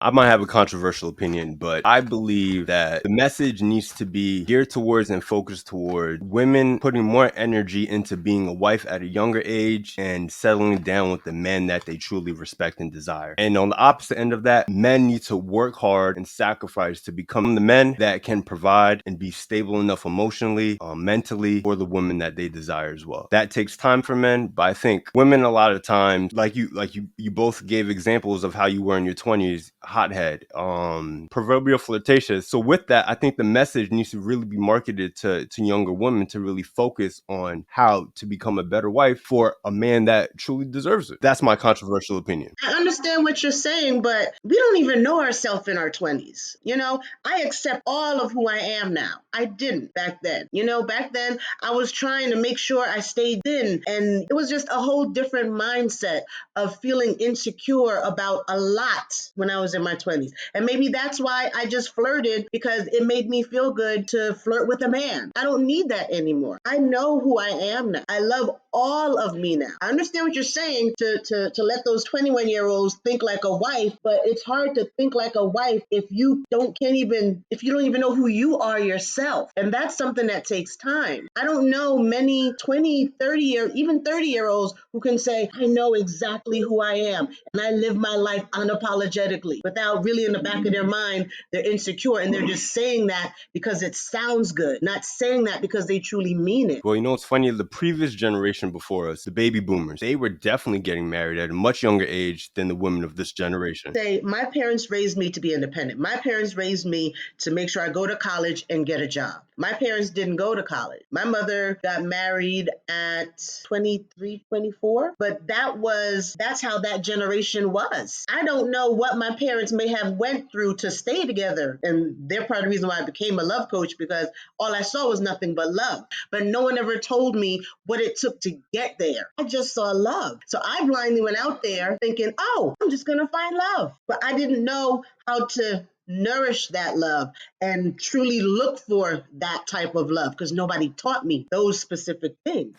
I might have a controversial opinion, but I believe that the message needs to be geared towards and focused toward women putting more energy into being a wife at a younger age and settling down with the men that they truly respect and desire. And on the opposite end of that, men need to work hard and sacrifice to become the men that can provide and be stable enough emotionally, mentally for the women that they desire as well. That takes time for men, but I think women a lot of times, you both gave examples of how you were in your 20s, hothead, proverbial flirtatious. So with that, I think the message needs to really be marketed to younger women to really focus on how to become a better wife for a man that truly deserves it. That's my controversial opinion. I understand what you're saying, but we don't even know ourselves in our 20s. I accept all of who I am now. I didn't back then. Back then I was trying to make sure I stayed in, and it was just a whole different mindset of feeling insecure about a lot when I was in my 20s. And maybe that's why I just flirted, because it made me feel good to flirt with a man. I don't need that anymore. I know who I am now. I love all of me now. I understand what you're saying, to let those 21-year-olds think like a wife, but it's hard to think like a wife if you don't even know who you are yourself. And that's something that takes time. I don't know many 20, even 30-year-olds who can say, I know exactly who I am and I live my life unapologetically, without really in the back of their mind they're insecure and they're just saying that because it sounds good, not saying that because they truly mean it. Well, it's funny, the previous generation before us, the baby boomers, they were definitely getting married at a much younger age than the women of this generation. Say, my parents raised me to be independent. My parents raised me to make sure I go to college and get a job. My parents didn't go to college. My mother got married at 23, 24, but that's how that generation was. I don't know what my parents may have went through to stay together, and they're part of the reason why I became a love coach, because all I saw was nothing but love. But no one ever told me what it took to get there. I just saw love. So I blindly went out there thinking, oh, I'm just going to find love. But I didn't know how to nourish that love and truly look for that type of love, because nobody taught me those specific things.